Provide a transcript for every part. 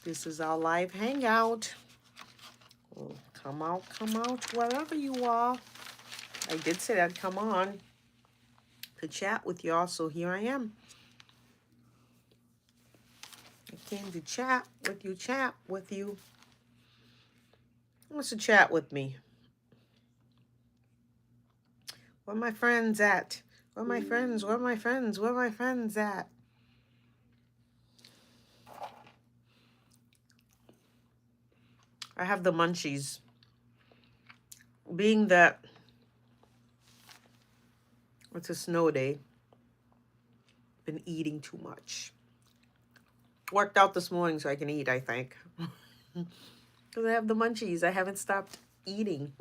This is our live hangout. Well, come out, wherever you are. I did say I'd come on to chat with y'all, so here I am. I came to chat with you. Who wants to chat with me? Where my friends at? Where my friends? Where my friends? Where my friends at? I have the munchies. Being that it's a snow day, been eating too much. Worked out this morning so I can eat, I think. Because I have the munchies. I haven't stopped eating.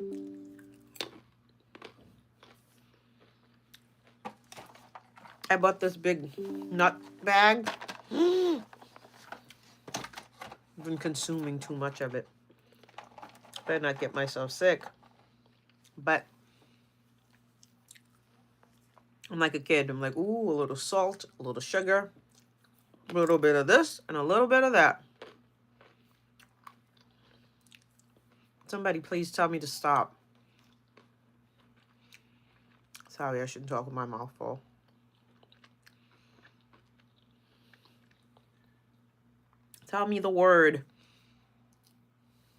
I bought this big nut bag. I've been consuming too much of it. Better not get myself sick. But I'm like a kid. I'm like, ooh, a little salt, a little sugar, a little bit of this, and a little bit of that. Somebody please tell me to stop. Sorry, I shouldn't talk with my mouth full. Tell me the word.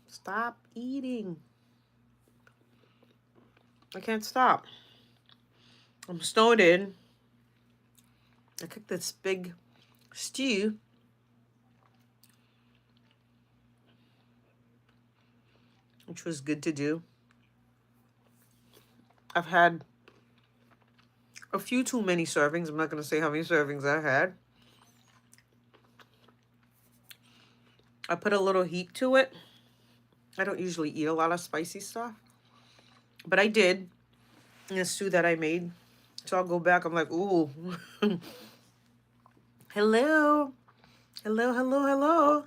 Stop eating. I can't stop. I'm snowed in. I cooked this big stew. Which was good to do. I've had a few too many servings. I'm not going to say how many servings I had. I put a little heat to it. I don't usually eat a lot of spicy stuff. But I did in the stew that I made. So I'll go back. I'm like, ooh. Hello. Hello, hello, hello.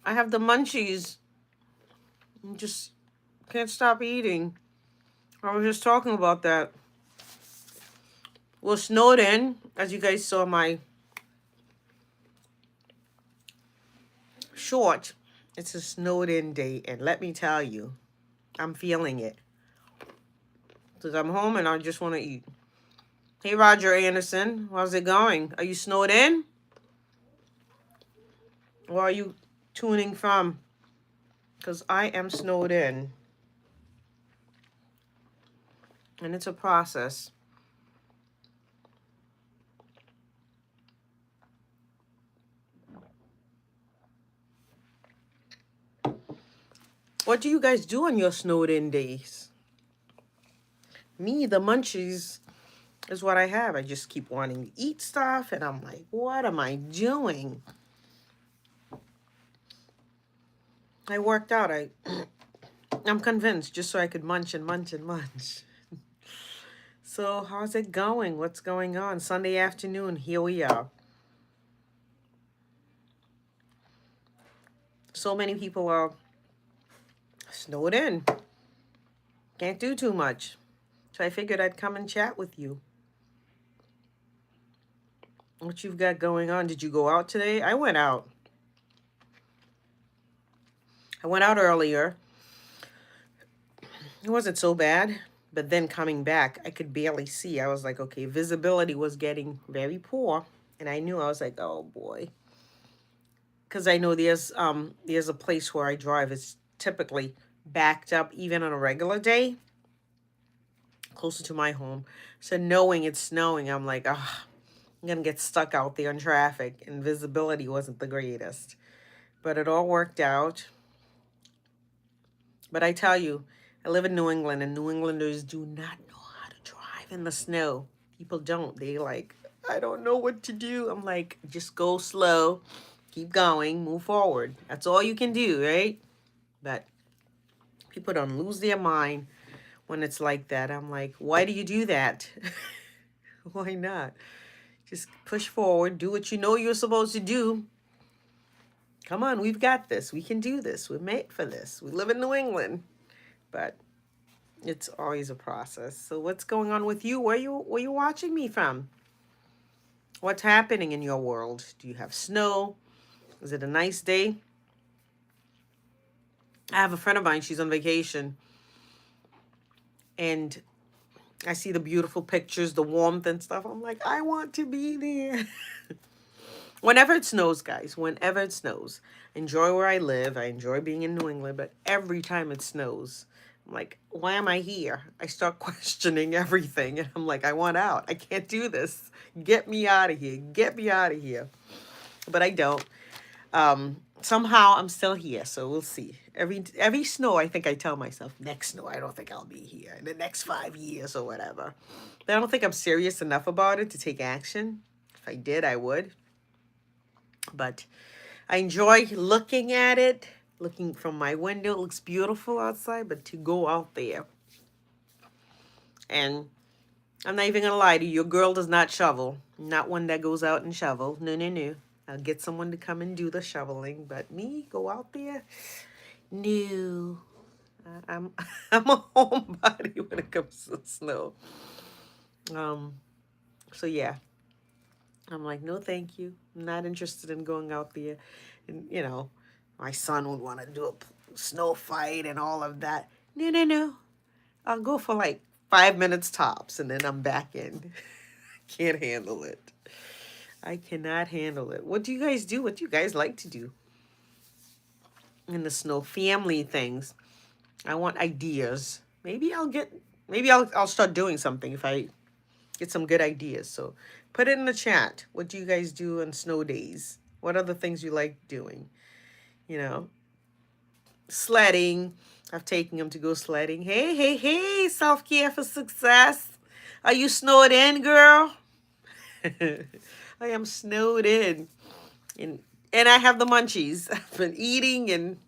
I have the munchies. I just can't stop eating. I was just talking about that. Well, snowed in, as you guys saw my short. It's a snowed in day, and let me tell you, I'm feeling it. Because I'm home and I just want to eat. Hey, Roger Anderson, how's it going? Are you snowed in? Or are you tuning from? Because I am snowed in. And it's a process. What do you guys do on your snowed in days? Me, the munchies is what I have. I just keep wanting to eat stuff, and I'm like, what am I doing? I worked out. I'm convinced, just so I could munch and munch and munch. So how's it going? What's going on? Sunday afternoon, here we are. So many people are snowed in. Can't do too much. So I figured I'd come and chat with you. What you've got going on? Did you go out today? I went out. I went out earlier. It wasn't so bad. But then coming back, I could barely see. I was like, okay, visibility was getting very poor. And I knew, I was like, oh boy. Because I know there's a place where I drive. It's typically backed up even on a regular day. Closer to my home. So knowing it's snowing, I'm like, ah, I'm going to get stuck out there in traffic. And visibility wasn't the greatest. But it all worked out. But I tell you, I live in New England, and New Englanders do not know how to drive in the snow. People don't. They like, I don't know what to do. I'm like, just go slow. Keep going. Move forward. That's all you can do, right? But people don't lose their mind when it's like that. I'm like, why do you do that? Why not? Just push forward. Do what you know you're supposed to do. Come on, we've got this. We can do this. We're made for this. We live in New England. But it's always a process. So what's going on with you? Where you watching me from? What's happening in your world? Do you have snow? Is it a nice day? I have a friend of mine, she's on vacation, and I see the beautiful pictures, the warmth and stuff. I'm like, I want to be there. Whenever it snows, guys, whenever it snows, enjoy where I live. I enjoy being in New England, but every time it snows, I'm like, why am I here? I start questioning everything, and I'm like, I want out. I can't do this. Get me out of here. Get me out of here. But I don't. Somehow I'm still here, so we'll see. Every snow, I think I tell myself, next snow, I don't think I'll be here in the next 5 years or whatever. But I don't think I'm serious enough about it to take action. If I did, I would. But I enjoy looking at it, looking from my window. It looks beautiful outside, but to go out there. And I'm not even gonna lie to you, your girl does not shovel. Not one that goes out and shovel. No, no, no. I'll get someone to come and do the shoveling, but me go out there. No, I'm I'm a homebody when it comes to snow. Um, so yeah, I'm like, no, thank you. I'm not interested in going out there. And my son would want to do a snow fight and all of that. No, no, no. I'll go for like 5 minutes tops, and then I'm back in. Can't handle it. I cannot handle it. What do you guys do? What do you guys like to do in the snow? Family things. I want ideas. Maybe I'll start doing something if I get some good ideas. So put it in the chat. What do you guys do on snow days? What are the things you like doing? You know, sledding. I've taken them to go sledding. Hey, hey, hey, self-care for success. Are you snowed in, girl? I am snowed in. And I have the munchies. I've been eating and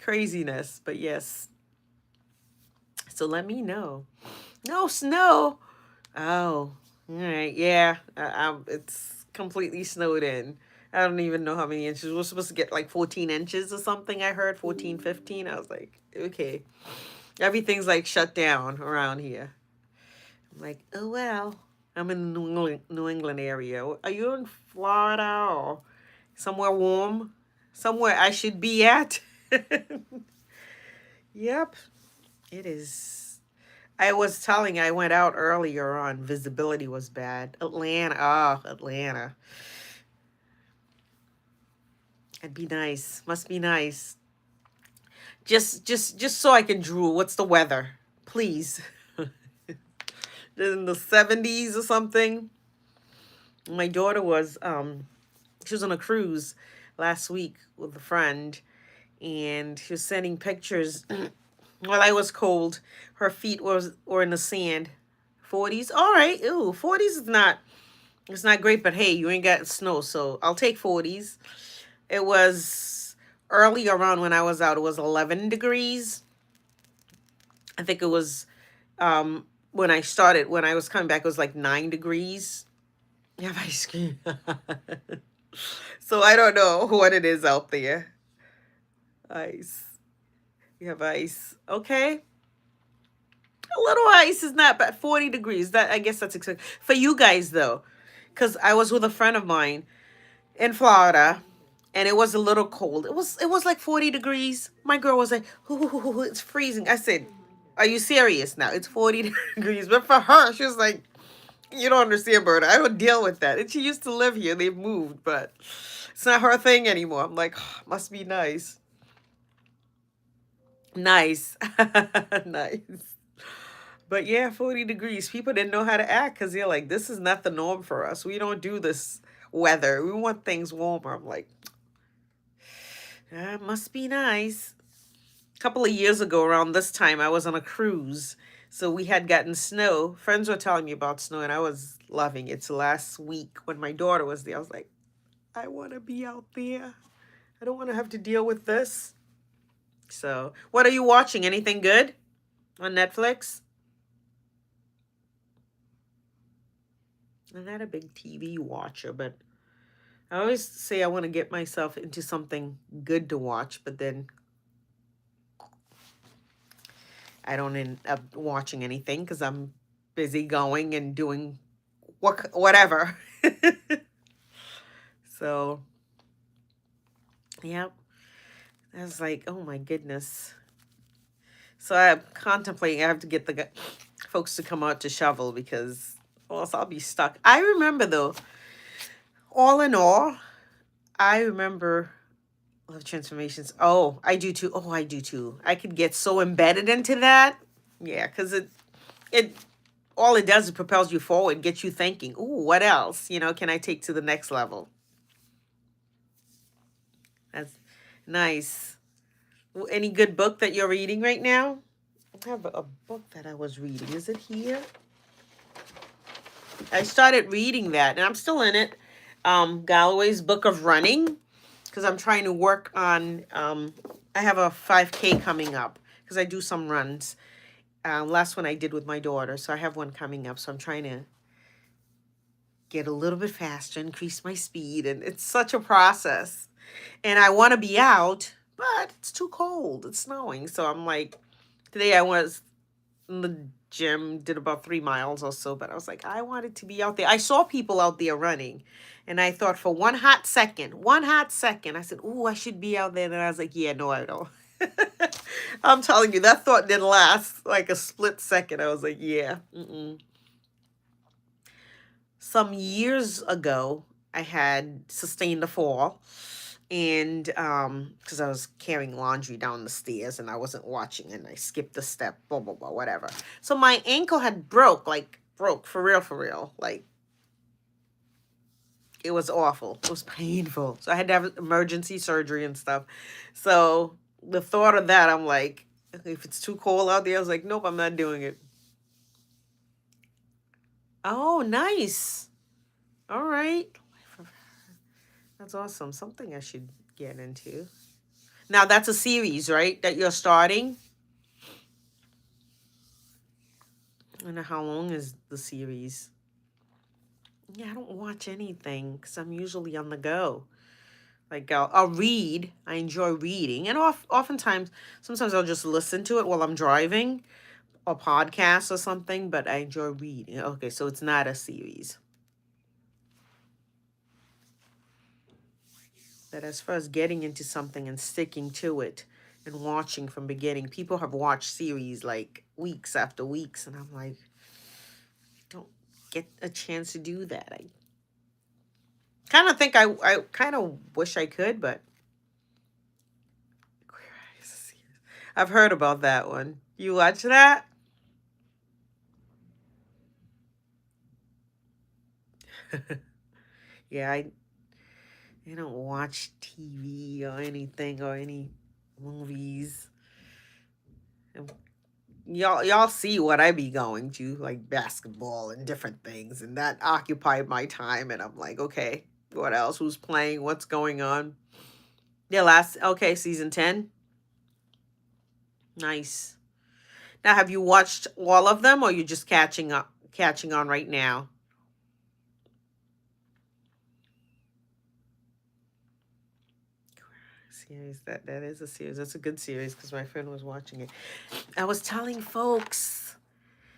craziness. But yes. So let me know. No snow. Oh, all right. Yeah, it's completely snowed in. I don't even know how many inches. We're supposed to get like 14 inches or something. I heard 14, 15. I was like, okay. Everything's like shut down around here. I'm like, oh, well. I'm in the New England area. Are you in Florida or somewhere warm? Somewhere I should be at? Yep, it is. I was telling I went out earlier on. Visibility was bad. Atlanta. Oh, Atlanta. It'd be nice. Must be nice. Just so I can drool. What's the weather? Please. In the 70s or something. My daughter was she was on a cruise last week with a friend, and she was sending pictures. While I was cold, her feet were in the sand. 40s. All right. Ew, 40s is not it's not great, but hey, you ain't got snow, so I'll take 40s. It was early around when I was out. It was 11 degrees. I think it was when I was coming back, it was like 9 degrees. You have ice cream. So I don't know what it is out there. Ice. You have ice. Okay. A little ice is not bad. 40 degrees. That I guess that's exciting. For you guys though, because I was with a friend of mine in Florida, and it was a little cold. It was like 40 degrees. My girl was like, ooh, it's freezing. I said, are you serious now? It's 40 degrees. But for her, she was like, you don't understand, Berta. I don't deal with that. And she used to live here. They've moved, but it's not her thing anymore. I'm like, oh, must be nice. Nice. Nice. But yeah, 40 degrees. People didn't know how to act because they're like, this is not the norm for us. We don't do this weather. We want things warmer. I'm like, it must be nice. A couple of years ago, around this time, I was on a cruise. So we had gotten snow. Friends were telling me about snow, and I was loving it. So last week, when my daughter was there, I was like, I want to be out there. I don't want to have to deal with this. So, what are you watching? Anything good on Netflix? I'm not a big TV watcher, but I always say I want to get myself into something good to watch, but then I don't end up watching anything because I'm busy going and doing whatever. So Yep. I was like, oh my goodness. So I'm contemplating. I have to get the folks to come out to shovel because, or else I'll be stuck. I remember though, all in all, I remember love transformations. Oh, I do too. Oh, I do too. I could get so embedded into that. Yeah, because it all it does is propels you forward, gets you thinking. Ooh, what else? Can I take to the next level? That's nice. Any good book that you're reading right now? I have a book that I was reading. Is it here? I started reading that, and I'm still in it. Galloway's Book of Running, because I'm trying to work on. I have a 5K coming up because I do some runs. Last one I did with my daughter, so I have one coming up. So I'm trying to get a little bit faster, increase my speed, and it's such a process. And I want to be out, but it's too cold. It's snowing, so I'm like, today I was in the gym, did about 3 miles or so, but I was like, I wanted to be out there. I saw people out there running, and I thought for one hot second, I said, "Ooh, I should be out there." And I was like, "Yeah, no, I don't." I'm telling you, that thought didn't last like a split second. I was like, "Yeah." Mm-mm. Some years ago, I had sustained a fall, and because I was carrying laundry down the stairs and I wasn't watching and I skipped a step, blah blah blah, whatever. So my ankle had broke for real. Like it was awful. It was painful. So I had to have emergency surgery and stuff. So the thought of that, I'm like, if it's too cold out there, I was like, nope, I'm not doing it. Oh, nice. All right. That's awesome. Something I should get into. Now that's a series, right? That you're starting. I don't know how long is the series. Yeah, I don't watch anything because I'm usually on the go. Like I'll read. I enjoy reading, and oftentimes, sometimes I'll just listen to it while I'm driving, or podcast or something. But I enjoy reading. Okay, so it's not a series. But as far as getting into something and sticking to it and watching from beginning, people have watched series like weeks after weeks, and I'm like, I don't get a chance to do that. I kind of think I kind of wish I could, but I've heard about that one. You watch that? Yeah, I don't watch TV or anything or any movies. And y'all see what I be going to, like basketball and different things, and that occupied my time. And I'm like, okay, what else? Who's playing? What's going on? Yeah, okay, season 10. Nice. Now, have you watched all of them, or you just catching on right now? Series that is a series. That's a good series because my friend was watching it. I was telling folks,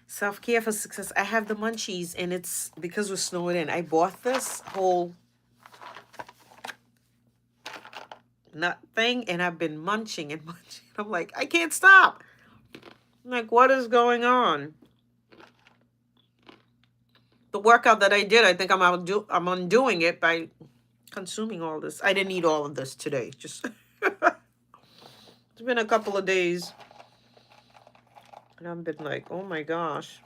self care for success. I have the munchies, and it's because we're snowing in. I bought this whole nut thing, and I've been munching and munching. I'm like, I can't stop. I'm like, what is going on? The workout that I did, I think I'm undoing it by consuming all this. I didn't eat all of this today. Just it's been a couple of days, and I've been like, oh my gosh.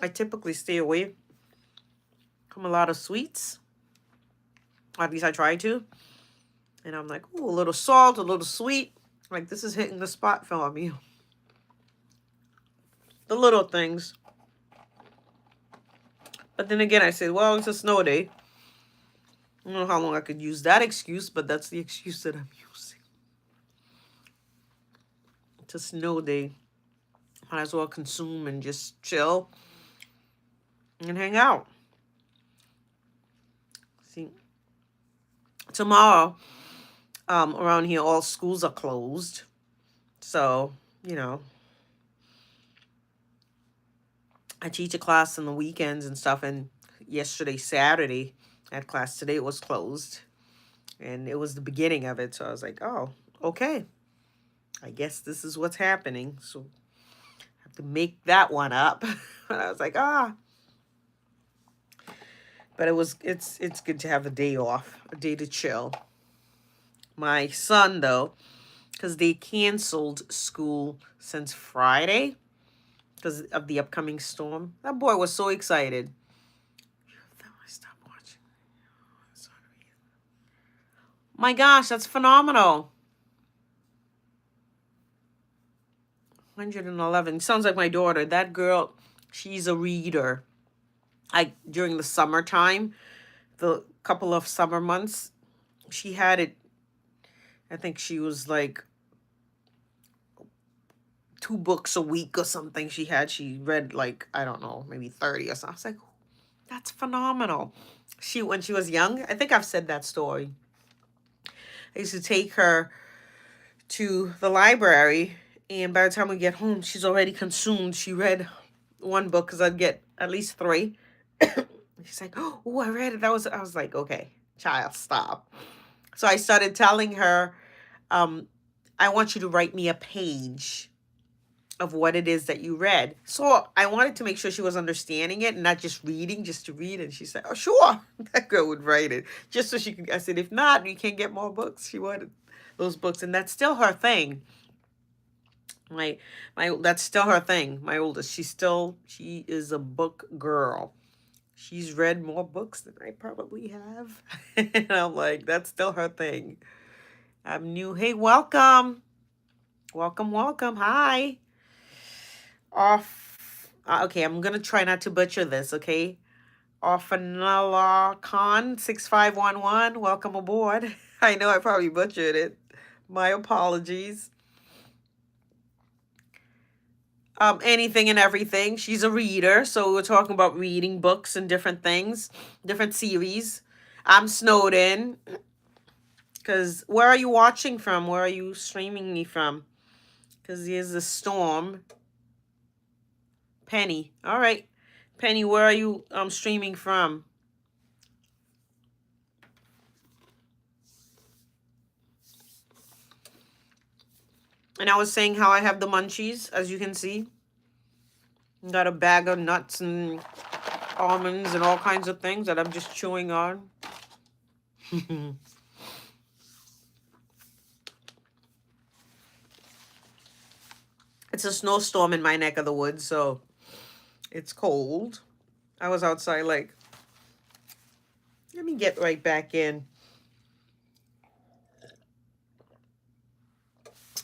I typically stay away from a lot of sweets. At least I try to. And I'm like, ooh, a little salt, a little sweet. Like this is hitting the spot for me. The little things. But then again, I said, well, it's a snow day. I don't know how long I could use that excuse, but that's the excuse that I'm using. It's a snow day. Might as well consume and just chill and hang out. See, tomorrow, around here, all schools are closed. So, I teach a class on the weekends and stuff. And yesterday, Saturday, That class today was closed. And it was the beginning of it. So I was like, oh, okay. I guess this is what's happening. So I have to make that one up. And I was like, ah. But it's good to have a day off, a day to chill. My son, though, because they canceled school since Friday because of the upcoming storm. That boy was so excited. Stop watching. My gosh, that's phenomenal. 111. Sounds like my daughter. That girl, she's a reader. During the summertime, the couple of summer months, she had it. I think she was like 2 books a week or something. She read like, I don't know, maybe 30 or something. I was like, that's phenomenal. When she was young, I think I've said that story. I used to take her to the library, and by the time we get home, she's already consumed. She read 1 book because I'd get at least 3. She's like, oh, I read it. I was like, okay, child, stop. So I started telling her, I want you to write me a page of what it is that you read. So I wanted to make sure she was understanding it and not just reading, just to read. And she said, oh, sure. That girl would write it just so she could. I said, if not, you can't get more books. She wanted those books. And that's still her thing. That's still her thing. My oldest, she is a book girl. She's read more books than I probably have. And I'm like, that's still her thing. I'm new. Hey, welcome. Welcome. Hi. Okay, I'm going to try not to butcher this, okay? Orfanala Khan 6511. Welcome aboard. I know I probably butchered it. My apologies. Anything and everything. She's a reader, so we're talking about reading books and different things, different series. I'm snowed in. Because where are you watching from? Where are you streaming me from? Because there's a storm. Penny. All right. Penny, where are you streaming from? And I was saying how I have the munchies, as you can see. Got a bag of nuts and almonds and all kinds of things that I'm just chewing on. It's a snowstorm in my neck of the woods, so it's cold. I was outside like, let me get right back in.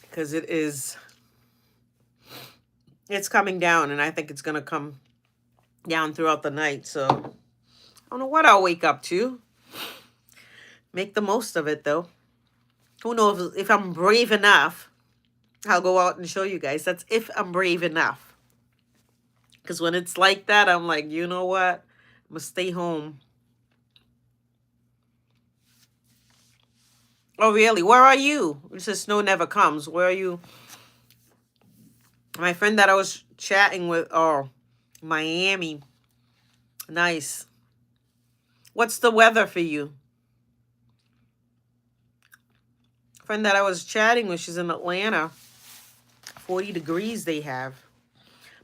Because it's coming down, and I think it's going to come down throughout the night. So I don't know what I'll wake up to. Make the most of it, though. Who knows if I'm brave enough, I'll go out and show you guys. That's if I'm brave enough. Because when it's like that, I'm like, you know what? I'm going to stay home. Oh, really? Where are you? It says snow never comes. Where are you? My friend that I was chatting with, Miami. Nice. What's the weather for you? Friend that I was chatting with, she's in Atlanta. 40 degrees they have.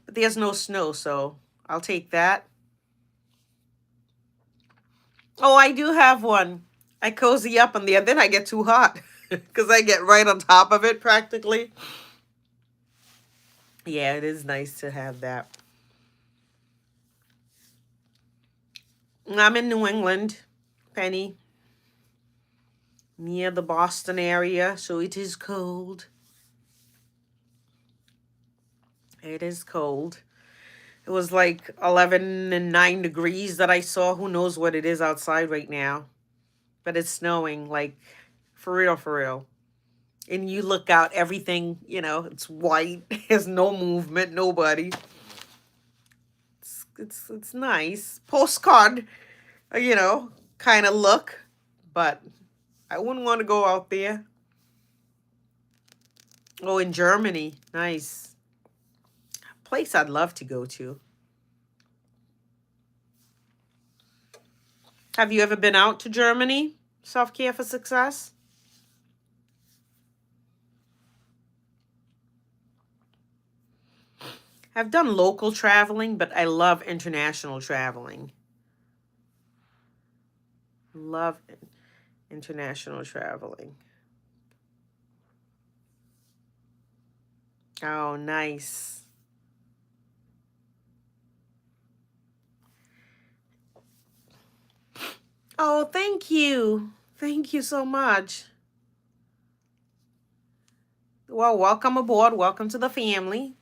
But there's no snow, so I'll take that. Oh, I do have one. I cozy up on there, then I get too hot. Because I get right on top of it, practically. Yeah, it is nice to have that. I'm in New England, Penny. Near the Boston area, so it is cold. It is cold. It was like 11 and 9 degrees that I saw. Who knows what it is outside right now. But it's snowing, like, for real, for real. And you look out, everything, it's white. There's no movement, nobody. It's nice. Postcard, kind of look. But I wouldn't want to go out there. Oh, in Germany. Nice. Place I'd love to go to. Have you ever been out to Germany? Self-care for success? I've done local traveling, but I love international traveling. Love international traveling. Oh, nice. Oh, thank you. Thank you so much. Well, welcome aboard. Welcome to the family.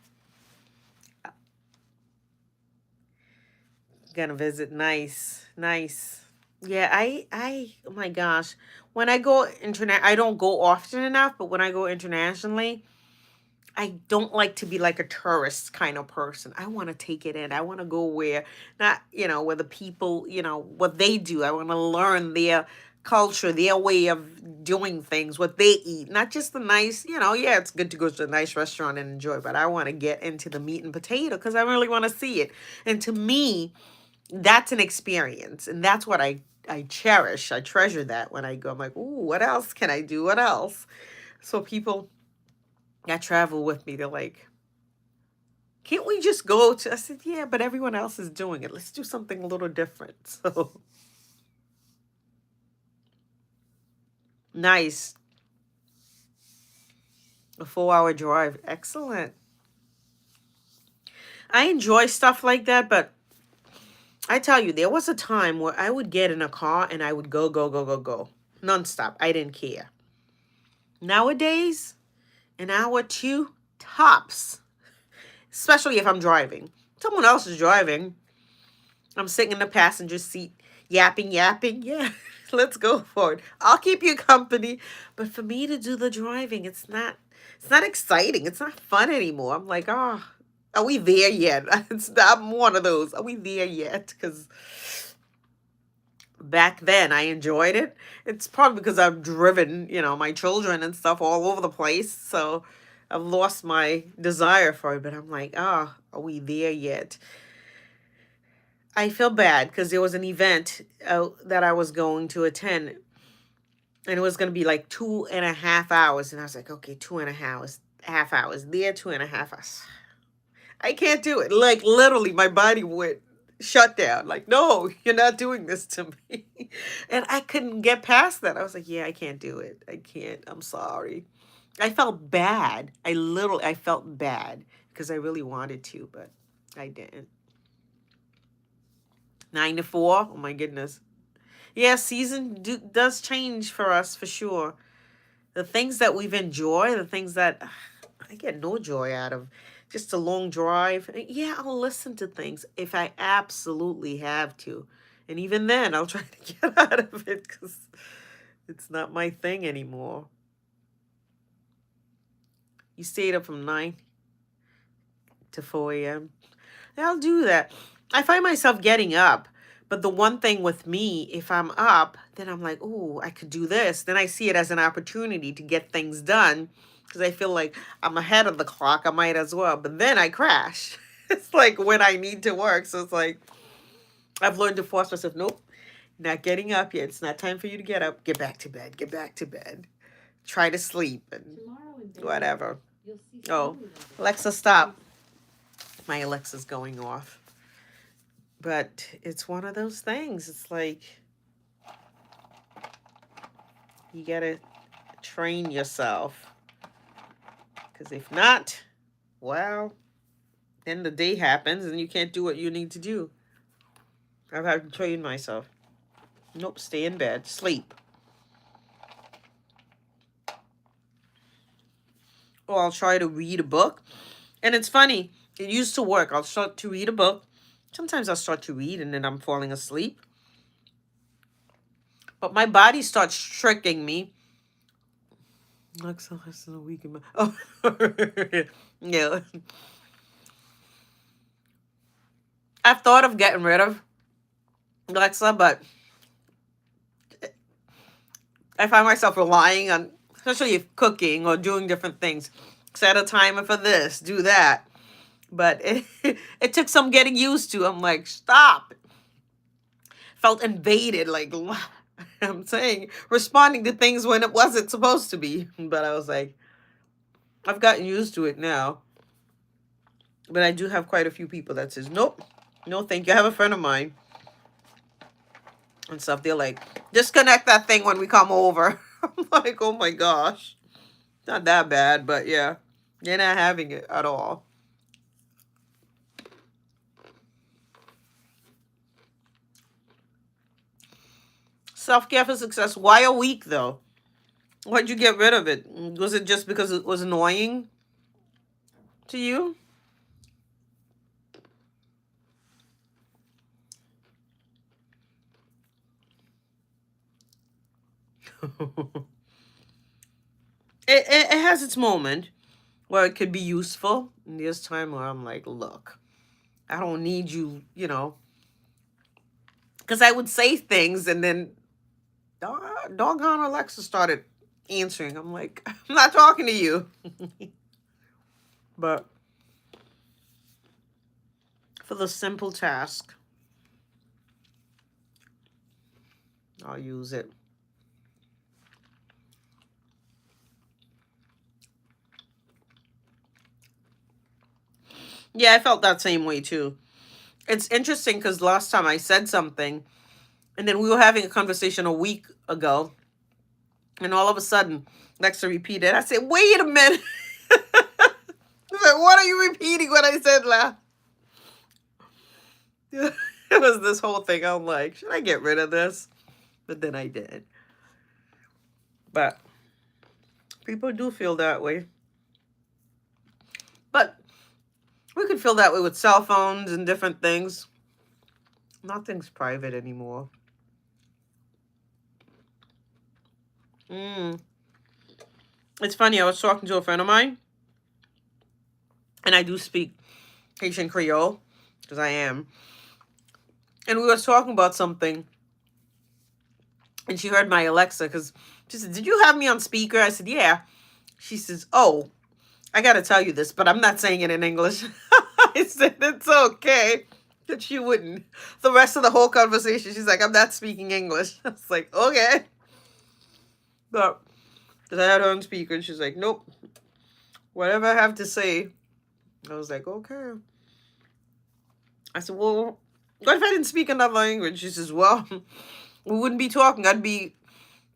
Gonna visit. Nice. Nice. Yeah, oh my gosh. When I go I don't go often enough, but when I go internationally, I don't like to be like a tourist kind of person. I want to take it in. I want to go where, not, where the people, what they do. I want to learn their culture, their way of doing things, what they eat. Not just the nice, yeah, it's good to go to a nice restaurant and enjoy, but I want to get into the meat and potato because I really want to see it. And to me, that's an experience. And that's what I cherish. I treasure that when I go. I'm like, ooh, what else can I do? What else? So people that travel with me, they're like, can't we just go to? I said, yeah, but everyone else is doing it. Let's do something a little different. So nice. A 4 hour drive. Excellent. I enjoy stuff like that, but I tell you, there was a time where I would get in a car and I would go, go, go, go, go. Nonstop. I didn't care. Nowadays, an hour, two, tops. Especially if I'm driving. Someone else is driving. I'm sitting in the passenger seat, yapping, yapping. Yeah, let's go for it. I'll keep you company. But for me to do the driving, it's not exciting. It's not fun anymore. I'm like, oh, are we there yet? I'm one of those. Are we there yet? Because back then I enjoyed it. It's probably because I've driven, my children and stuff all over the place. So I've lost my desire for it. But I'm like, oh, are we there yet? I feel bad because there was an event that I was going to attend, and it was going to be like 2.5 hours. And I was like, okay, 2.5 hours, half hours there, 2.5 hours. I can't do it. Like, literally, my body would shut down. Like, no, you're not doing this to me. And I couldn't get past that. I was like, yeah, I can't do it. I can't. I'm sorry. I felt bad. I felt bad because I really wanted to, but I didn't. 9 to 4. Oh my goodness. Yeah, does change for us for sure. The things that we've enjoyed, the things that I get no joy out of, just a long drive. Yeah, I'll listen to things if I absolutely have to. And even then, I'll try to get out of it because it's not my thing anymore. You stayed up from 9 to 4 a.m. I'll do that. I find myself getting up. But the one thing with me, if I'm up, then I'm like, oh, I could do this. Then I see it as an opportunity to get things done because I feel like I'm ahead of the clock. I might as well. But then I crash. It's like when I need to work. So it's like I've learned to force myself, nope, not getting up yet. It's not time for you to get up. Get back to bed. Get back to bed. Try to sleep and whatever. Oh, Alexa, stop. My Alexa's going off. But it's one of those things. It's like you gotta train yourself. Because if not, well, then the day happens and you can't do what you need to do. I've had to train myself. Nope, stay in bed, sleep. Or I'll try to read a book. And it's funny, it used to work. I'll start to read a book. Sometimes I'll start to read and then I'm falling asleep. But my body starts tricking me. Alexa, less than a week. Oh, yeah. I've thought of getting rid of Alexa, but I find myself relying on, especially if cooking or doing different things. Set a timer for this, do that. But it took some getting used to. I'm like, stop. felt invaded. Like, I'm saying, responding to things when it wasn't supposed to be. But I was like, I've gotten used to it now. But I do have quite a few people that says, nope, no, thank you. I have a friend of mine and stuff. They're like, disconnect that thing when we come over. I'm like, oh my gosh. Not that bad, but yeah, they're not having it at all. Self-care for success. Why a week though? Why'd you get rid of it? Was it just because it was annoying to you? It has its moment where it could be useful. And there's time where I'm like, look, I don't need you, you know. Because I would say things and then doggone Alexa started answering. I'm like, I'm not talking to you. But for the simple task, I'll use it. Yeah, I felt that same way too. It's interesting because last time I said something, and then we were having a conversation a week ago, and all of a sudden, Lexa repeated. I said, wait a minute. I said, what are you repeating what I said last? It was this whole thing. I'm like, should I get rid of this? But then I did. But people do feel that way. But we could feel that way with cell phones and different things. Nothing's private anymore. It's funny. I was talking to a friend of mine, and I do speak Haitian Creole because I am. And we was talking about something, and she heard my Alexa because she said, "Did you have me on speaker?" I said, "Yeah." She says, "Oh, I got to tell you this, but I'm not saying it in English." I said, "It's okay." That she wouldn't. The rest of the whole conversation, she's like, "I'm not speaking English." I was like, "Okay." But because I had her on speaker, and she's like, "Nope. Whatever I have to say." I was like, "Okay." I said, "Well, what if I didn't speak another language?" She says, "Well, we wouldn't be talking. I'd be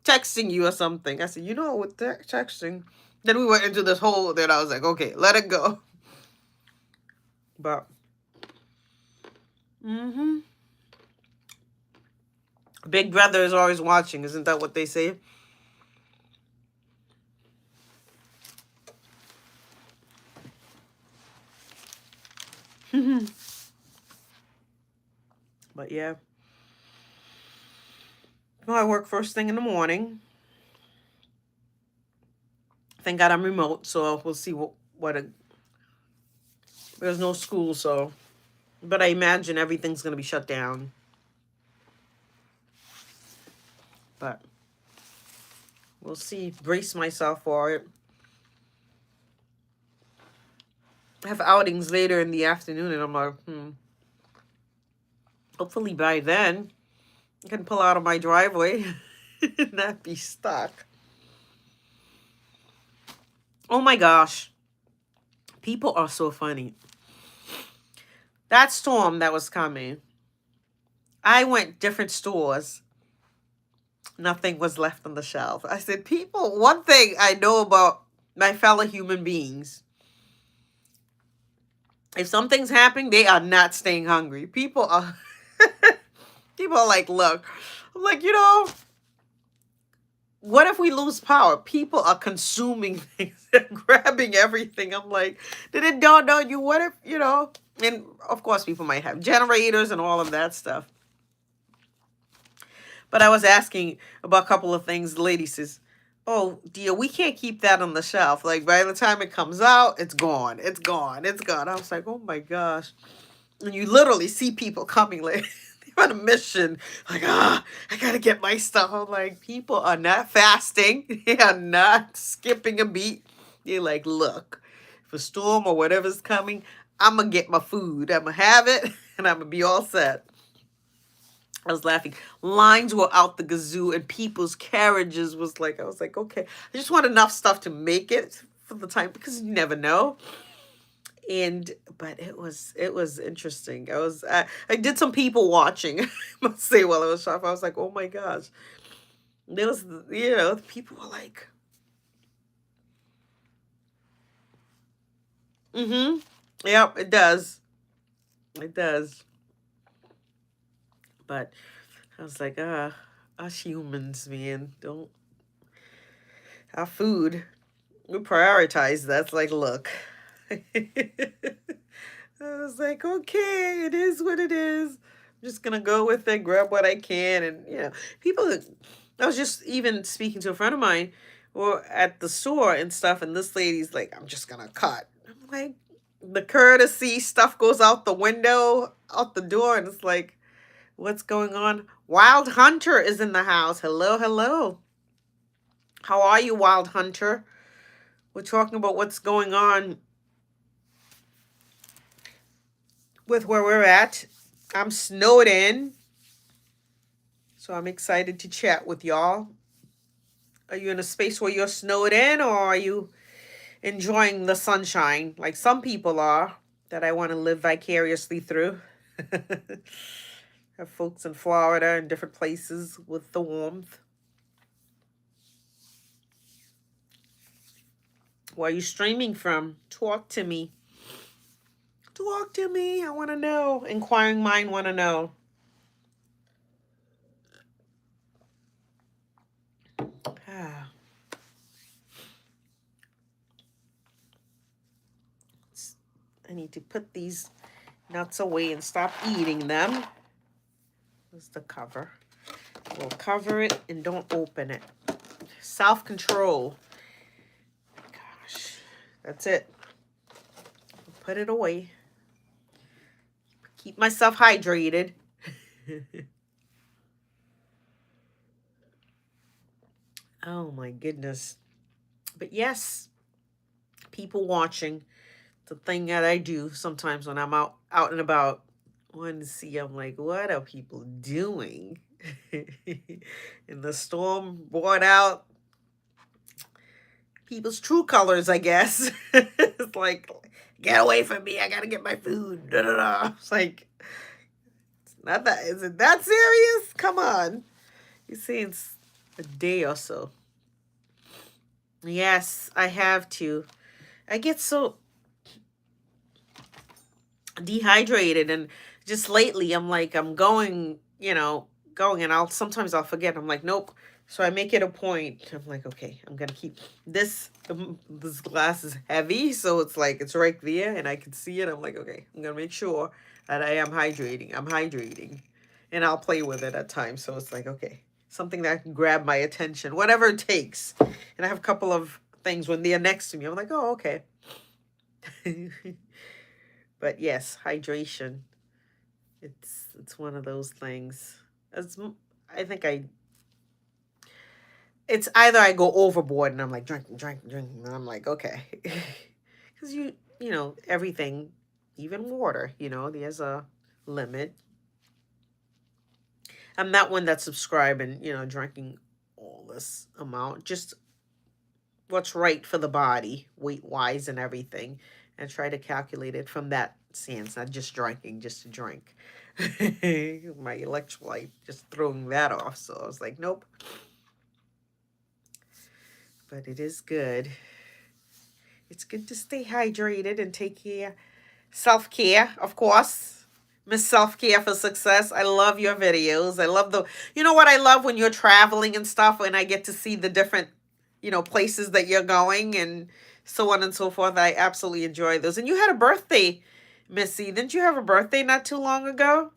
texting you or something." I said, "You know, with texting." Then we went into this whole, then I was like, "Okay, let it go." But, Big Brother is always watching. Isn't that what they say? But yeah. Well, I work first thing in the morning. Thank God I'm remote, so we'll see there's no school, so. But I imagine everything's going to be shut down. But we'll see. Brace myself for it. I have outings later in the afternoon, and I'm like, hopefully by then, I can pull out of my driveway and not be stuck. Oh my gosh. People are so funny. That storm that was coming, I went different stores. Nothing was left on the shelf. I said, people, one thing I know about my fellow human beings, if something's happening, they are not staying hungry. People are like, look. I'm like, what if we lose power? People are consuming things and grabbing everything. I'm like, did it dawn on you? What if, and of course people might have generators and all of that stuff. But I was asking about a couple of things. The lady says, "Oh, dear, we can't keep that on the shelf. Like, by the time it comes out, it's gone. It's gone. It's gone." I was like, oh my gosh. And you literally see people coming like, they're on a mission. Like, I got to get my stuff. I'm like, people are not fasting. They are not skipping a beat. They're like, look, if a storm or whatever's coming, I'm going to get my food. I'm going to have it, and I'm going to be all set. I was laughing. Lines were out the gazoo, and people's carriages was like, I was like, okay, I just want enough stuff to make it for the time because you never know. And but it was interesting. I did some people watching. I must say while I was shopping, I was like, oh my gosh, there was the people were like, mm-hmm, yep, it does, it does. But I was like, us humans, man, don't our food. We prioritize. That's like, look. I was like, okay, it is what it is. I'm just gonna go with it, grab what I can, and people. I was just even speaking to a friend of mine, or at the store and stuff, and this lady's like, I'm just gonna cut. I'm like, the courtesy stuff goes out the window, out the door, and it's like, what's going on? Wild Hunter is in the house. Hello, hello. How are you, Wild Hunter? We're talking about what's going on with where we're at. I'm snowed in, so I'm excited to chat with y'all. Are you in a space where you're snowed in, or are you enjoying the sunshine like some people are that I want to live vicariously through? Have folks in Florida and different places with the warmth. Where are you streaming from? Talk to me. Talk to me. I want to know. Inquiring mind want to know. Ah. I need to put these nuts away and stop eating them. This is the cover. We'll cover it and don't open it. Self-control. Gosh, that's it. Put it away. Keep myself hydrated. Oh my goodness. But yes, people watching. The thing that I do sometimes when I'm out and about. One to see, I'm like, what are people doing? And the storm brought out people's true colors, I guess. It's like, get away from me! I gotta get my food. Da, da, da. It's like, it's not that. Is it that serious? Come on. You say it's a day or so. Yes, I have to. I get so dehydrated, and just lately I'm like, I'm going, and I'll forget. I'm like, nope. So I make it a point. I'm like, okay, I'm gonna keep this glass is heavy, so it's like it's right there and I can see it. I'm like, okay, I'm gonna make sure that I am hydrating. I'm hydrating. And I'll play with it at times. So it's like, okay, something that can grab my attention, whatever it takes. And I have a couple of things when they're next to me. I'm like, oh, okay. But yes, hydration. It's one of those things. I think it's either I go overboard and I'm like drinking, drinking, drinking, and I'm like, okay, because everything, even water, there's a limit. I'm not one that's subscribing, drinking all this amount. Just what's right for the body, weight wise, and everything, and try to calculate it from that sense, not just drinking just to drink. My electrolyte, just throwing that off. So I was like, nope. But it is good. It's good to stay hydrated and take care. Self care, of course. Miss Self Care for Success. I love your videos. I love you know what I love when you're traveling and stuff, and I get to see the different, places that you're going and so on and so forth. I absolutely enjoy those. And you had a birthday, Missy. Didn't you have a birthday not too long ago?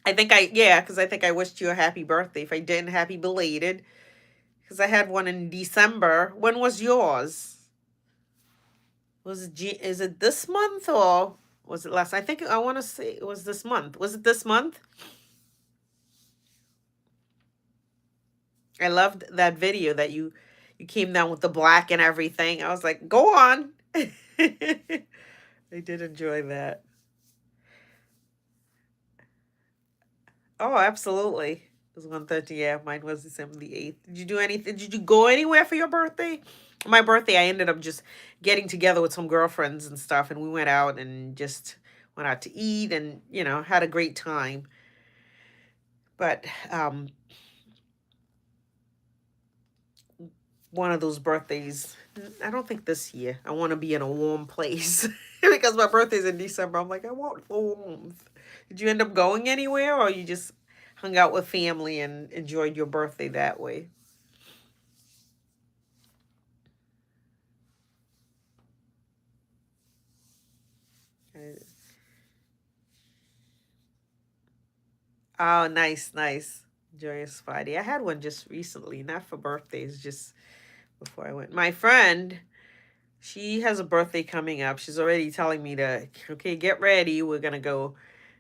Yeah, because I think I wished you a happy birthday. If I didn't, happy belated. Because I had one in December. When was yours? Is it this month or was it last? I think I want to say it was this month. Was it this month? I loved that video that you came down with the black and everything. I was like, go on. I did enjoy that. Oh, absolutely. It was 1:30. Yeah, mine was December the 8th. Did you do anything? Did you go anywhere for your birthday? My birthday, I ended up just getting together with some girlfriends and stuff, and we went out and just went out to eat and, had a great time. But one of those birthdays, I don't think this year. I want to be in a warm place because my birthday's in December. I'm like, I want warmth. Did you end up going anywhere or you just hung out with family and enjoyed your birthday that way? Uh, Oh, nice, nice. Joyous Friday. I had one just recently, not for birthdays, just before I went. My friend, she has a birthday coming up. She's already telling me to, okay, get ready. We're gonna go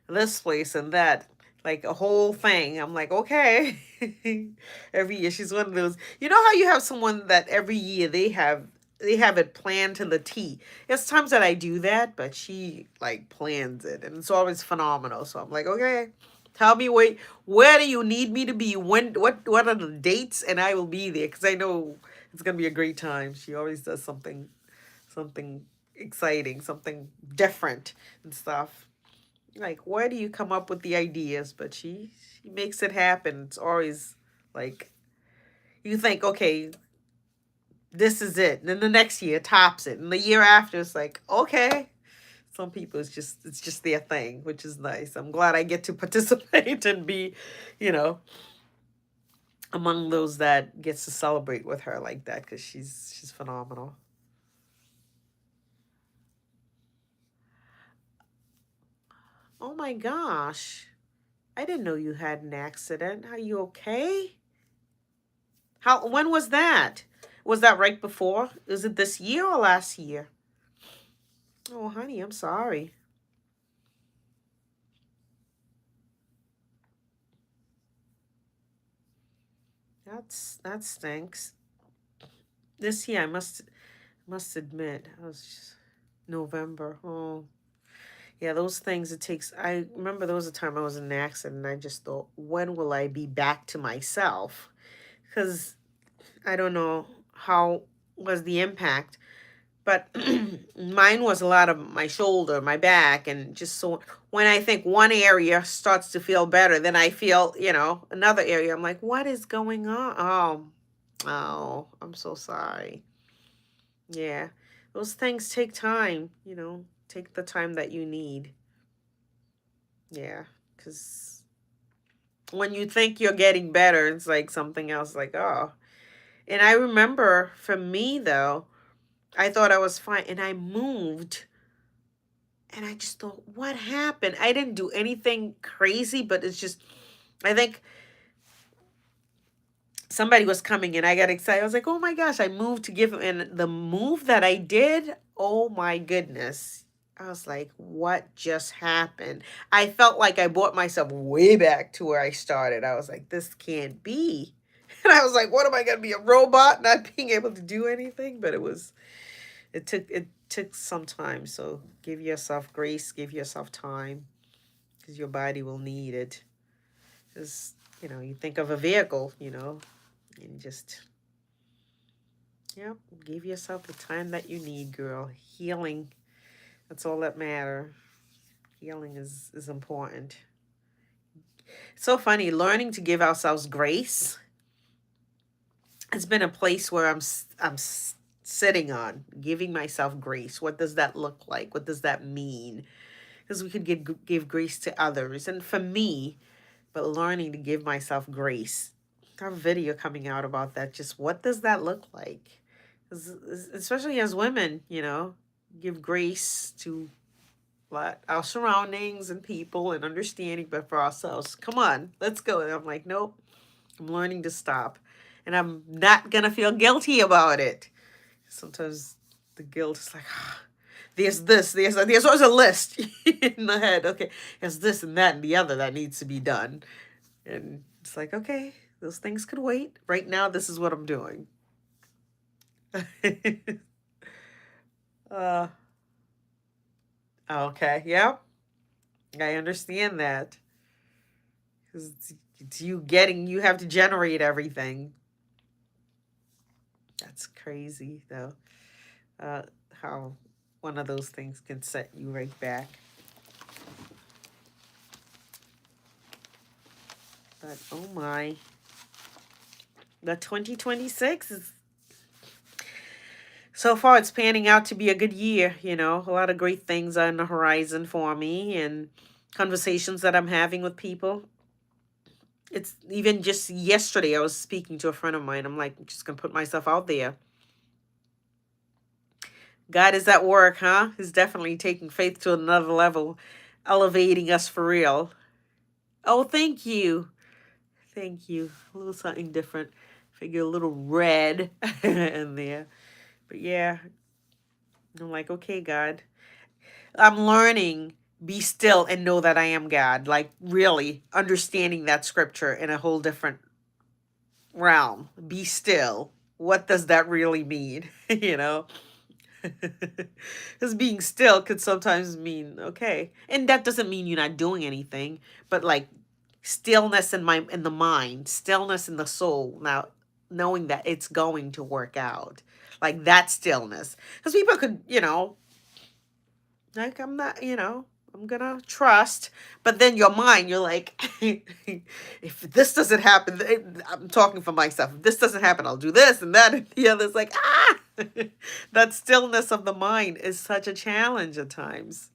this place and that, like a whole thing. I'm like, okay. Every year, she's one of those. You know how you have someone that every year they have it planned to the T. There's times that I do that, but she like plans it, and it's always phenomenal. So I'm like, okay, tell me where do you need me to be? What are the dates, and I will be there because I know it's gonna be a great time. She always does something exciting, something different and stuff. Like, where do you come up with the ideas? But she makes it happen. It's always like you think, okay, this is it. And then the next year tops it. And the year after it's like, okay. Some people it's just their thing, which is nice. I'm glad I get to participate and be, you know, among those that gets to celebrate with her like that because she's phenomenal. Oh my gosh. I didn't know you had an accident. Are you okay? When was that? Was that right before? Is it this year or last year? Oh, honey, I'm sorry. That stinks. This year, I must admit, I was just November. Oh, yeah, those things it takes. I remember there was a time I was in an accident, and I just thought, when will I be back to myself? Because I don't know how was the impact. But mine was a lot of my shoulder, my back, and just so when I think one area starts to feel better, then I feel, another area. I'm like, what is going on? Oh, I'm so sorry. Yeah, those things take time, take the time that you need. Yeah, because when you think you're getting better, it's like something else, like, oh. And I remember for me, though, I thought I was fine, and I moved. And I just thought, what happened? I didn't do anything crazy, but it's just, I think somebody was coming and I got excited. I was like, oh my gosh, I moved to give him. And the move that I did, oh my goodness. I was like, what just happened? I felt like I brought myself way back to where I started. I was like, this can't be. And I was like, what am I going to be, a robot not being able to do anything? But it took some time. So give yourself grace, give yourself time because your body will need it. Because, you think of a vehicle, and just, yeah, give yourself the time that you need, girl. Healing, that's all that matter. Healing is important. So funny, learning to give ourselves grace. It's been a place where I'm sitting on, giving myself grace. What does that look like? What does that mean? Because we could give grace to others. And for me, but learning to give myself grace. I have a video coming out about that. Just what does that look like? 'Cause especially as women, give grace to our surroundings and people and understanding, but for ourselves, come on, let's go. And I'm like, nope, I'm learning to stop. And I'm not going to feel guilty about it. Sometimes the guilt is like, there's this, there's always a list in the head. Okay, there's this and that and the other that needs to be done. And it's like, okay, those things could wait. Right now, this is what I'm doing. uh, okay, yeah, I understand that. because it's you have to generate everything. That's crazy, though. Uh, how one of those things can set you right back. But oh my, the 2026 is so far it's panning out to be a good year. A lot of great things on the horizon for me, and conversations that I'm having with people. It's even just yesterday I was speaking to a friend of mine. I'm like, I'm just gonna put myself out there. God is at work, huh? He's definitely taking faith to another level, elevating us for real. Oh, thank you. Thank you. A little something different. Figure a little red in there. But yeah, I'm like, okay, God. I'm learning be still and know that I am God. Like really understanding that scripture in a whole different realm. Be still. What does that really mean? you know? Because being still could sometimes mean okay. And that doesn't mean you're not doing anything, but like stillness in the mind, stillness in the soul. Now knowing that it's going to work out. Like that stillness. Because people could, like I'm not, I'm gonna trust. But then your mind, you're like, if this doesn't happen, I'm talking for myself. If this doesn't happen, I'll do this and that and the other. It's like, that stillness of the mind is such a challenge at times.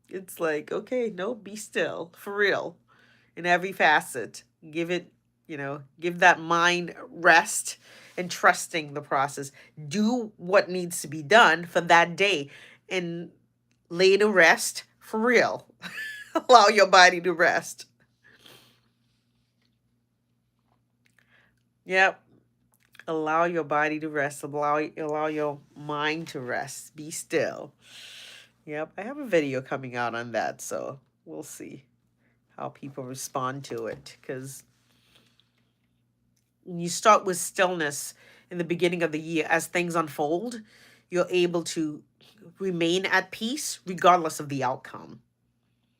It's like, okay, no, be still for real in every facet. Give it, give that mind rest and trusting the process. Do what needs to be done for that day and lay to rest for real. Allow your body to rest. Yep. Allow your body to rest. Allow your mind to rest. Be still. Yep. I have a video coming out on that, so we'll see how people respond to it. Because when you start with stillness in the beginning of the year, as things unfold, you're able to remain at peace regardless of the outcome.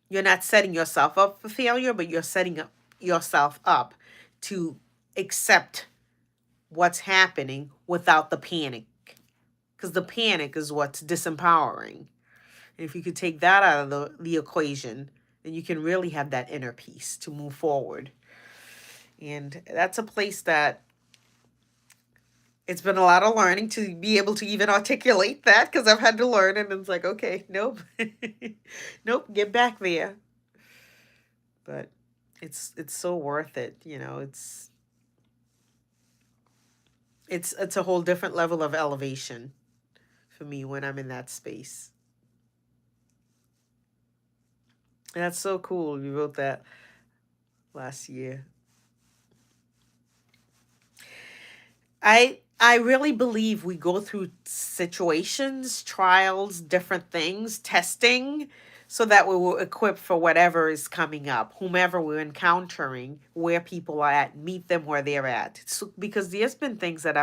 You're not setting yourself up for failure, but you're setting up yourself up to accept what's happening without the panic. Because the panic is what's disempowering. And if you could take that out of the equation, then you can really have that inner peace to move forward. And that's a place that it's been a lot of learning to be able to even articulate that because I've had to learn it and it's like, okay, nope. Nope, get back there. But it's so worth it, it's a whole different level of elevation for me when I'm in that space. And that's so cool. You wrote that last year. I really believe we go through situations, trials, different things, testing, so that we will equip for whatever is coming up, whomever we're encountering, where people are at, meet them where they're at. So, because there's been things that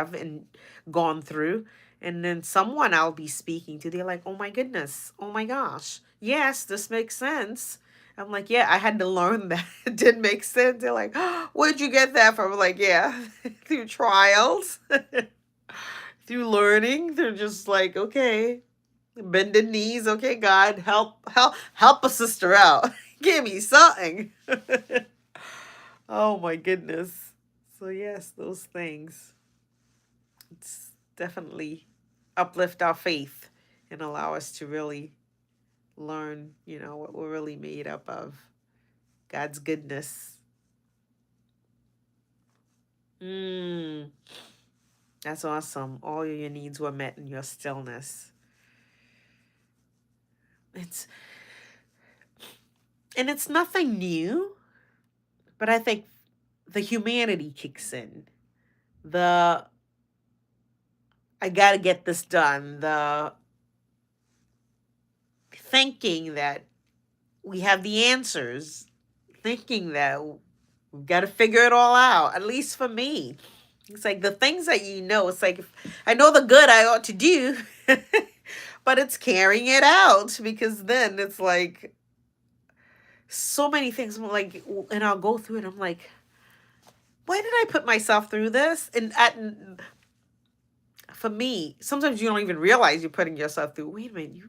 gone through, and then someone I'll be speaking to, they're like, oh my goodness, oh my gosh, yes, this makes sense. I'm like, yeah, I had to learn that. It didn't make sense. They're like, oh, where'd you get that from? I'm like, yeah, through trials, through learning. They're just like, okay, bend the knees. Okay, God, help a sister out. Give me something. Oh my goodness. So yes, those things. It's definitely uplift our faith and allow us to really learn, what we're really made up of. God's goodness. Mm, that's awesome. All your needs were met in your stillness. It's and it's nothing new, but I think the humanity kicks in. The I got to get this done. The thinking that we have the answers, thinking that we've got to figure it all out, at least for me. It's like the things that it's like I know the good I ought to do, but it's carrying it out because then it's like so many things. I'm like, and I'll go through it. I'm like, why did I put myself through this? For me, sometimes you don't even realize you're putting yourself through. Wait a minute,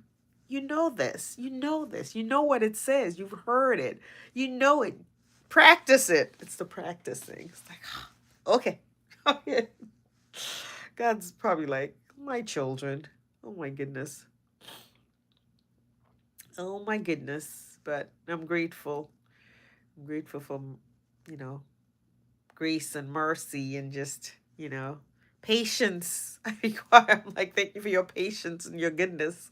you know this. You know this. You know what it says. You've heard it. You know it. Practice it. It's the practicing. It's like, okay. Okay. God's probably like, my children. Oh my goodness. Oh my goodness. But I'm grateful. I'm grateful for, you know, grace and mercy and just, patience. I require. I'm like, thank you for your patience and your goodness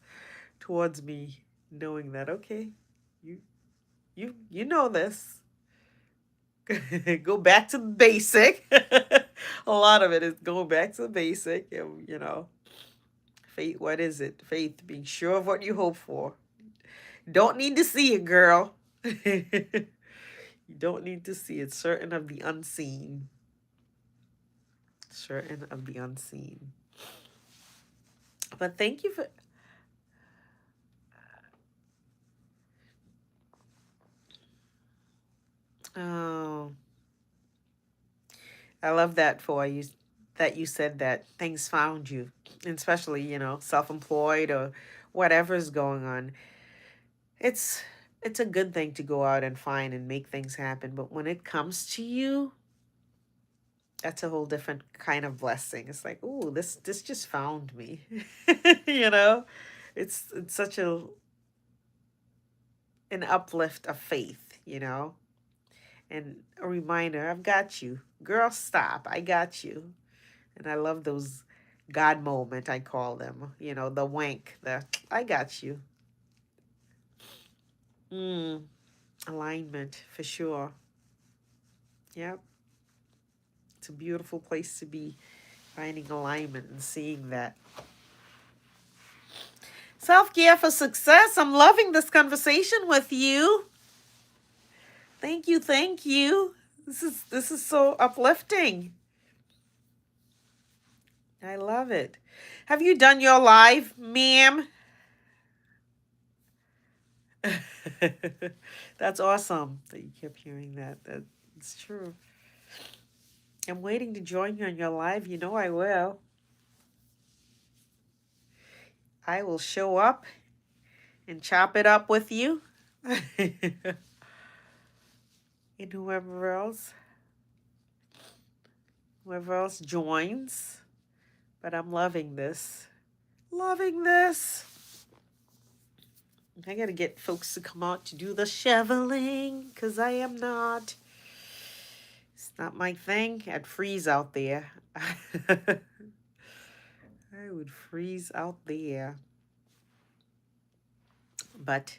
towards me, knowing that, okay, you you know this. Go back to the basic. A lot of it is go back to the basic. Faith, what is it? Faith, being sure of what you hope for. Don't need to see it, girl. You don't need to see it. Certain of the unseen. Certain of the unseen. But thank you for. Oh, I love that for you. That you said that things found you, and especially self-employed or whatever's going on. It's a good thing to go out and find and make things happen, but when it comes to you, that's a whole different kind of blessing. It's like, oh, this just found me. you know, it's such an uplift of faith, and a reminder, I've got you, girl. Stop, I got you. And I love those God moment, I call them. The wank, the I got you. Mm, alignment for sure. Yep. It's a beautiful place to be, finding alignment and seeing that. Self care for success. I'm loving this conversation with you. Thank you, thank you. This is so uplifting. I love it. Have you done your live, ma'am? That's awesome that you kept hearing that. That's true. I'm waiting to join you on your live. You know I will. I will show up and chop it up with you. And whoever else joins. But I'm loving this. Loving this. I gotta get folks to come out to do the shoveling, because I am not. It's not my thing. I'd freeze out there. I would freeze out there. But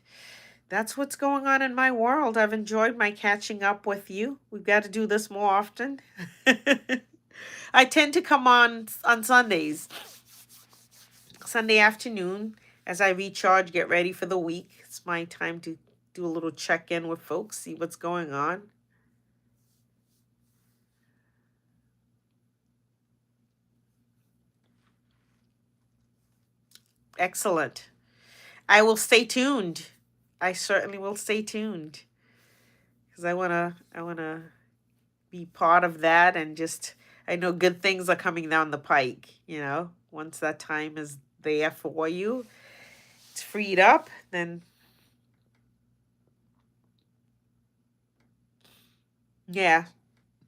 that's what's going on in my world. I've enjoyed my catching up with you. We've got to do this more often. I tend to come on Sundays, Sunday afternoon, as I recharge, get ready for the week. It's my time to do a little check in with folks, see what's going on. Excellent. I will stay tuned. I certainly will stay tuned, because I wanna be part of that, and just, I know good things are coming down the pike. Once that time is there for you, it's freed up, then yeah.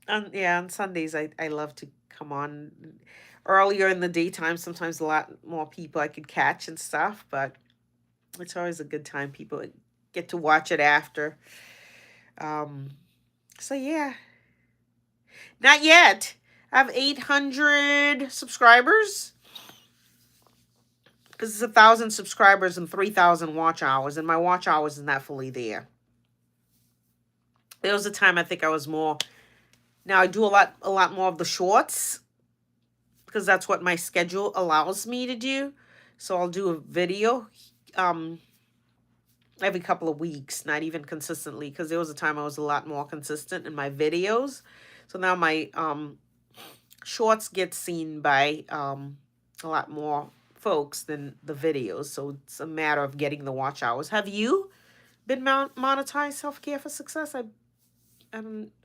On Sundays, I love to come on earlier in the daytime. Sometimes a lot more people I could catch and stuff, but it's always a good time. People get to watch it after. Um, so yeah, not yet. I have 800 subscribers, because it's 1,000 subscribers and 3,000 watch hours, and my watch hours is not fully there. There was a time I think I was more. Now I do a lot more of the shorts, because that's what my schedule allows me to do. So I'll do a video every couple of weeks, not even consistently, because there was a time I was a lot more consistent in my videos. So now my shorts get seen by a lot more folks than the videos. So it's a matter of getting the watch hours. Have you been monetized self-care for success?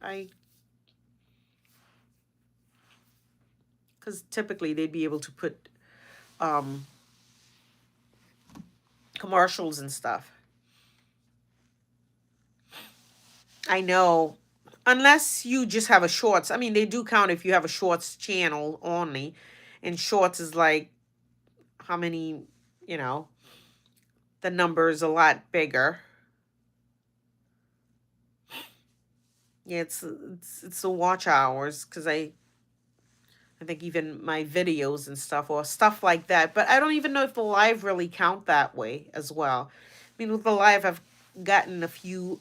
I because typically they'd be able to put um commercials and stuff. I know. Unless you just have a shorts. I mean, they do count if you have a shorts channel only. And shorts is like how many, you know, the number is a lot bigger. Yeah, it's the watch hours because I think even my videos and stuff or stuff like that. But I don't even know if the live really count that way as well. I mean, with the live, I've gotten a few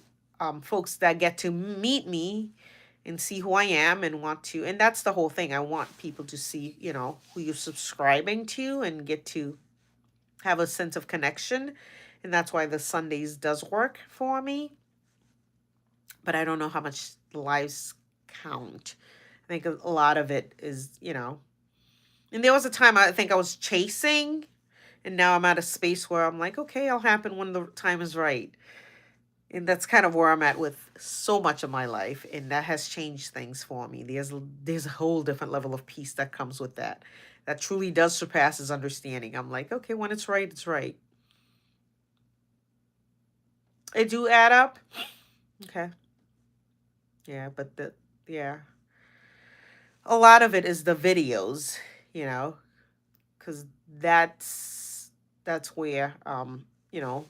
folks that get to meet me and see who I am and want to. And that's the whole thing. I want people to see, you know, who you're subscribing to and get to have a sense of connection. And that's why the Sundays does work for me. But I don't know how much the lives count. I think a lot of it is, you know, and there was a time I think I was chasing, and now I'm at a space where I'm like, okay, it'll happen when the time is right. And that's kind of where I'm at with so much of my life, and that has changed things for me. There's a whole different level of peace that comes with that. That truly does surpasses understanding. I'm like, okay, when it's right, it's right. It do add up. Okay. Yeah, but yeah, a lot of it is the videos, you know, because that's where you know,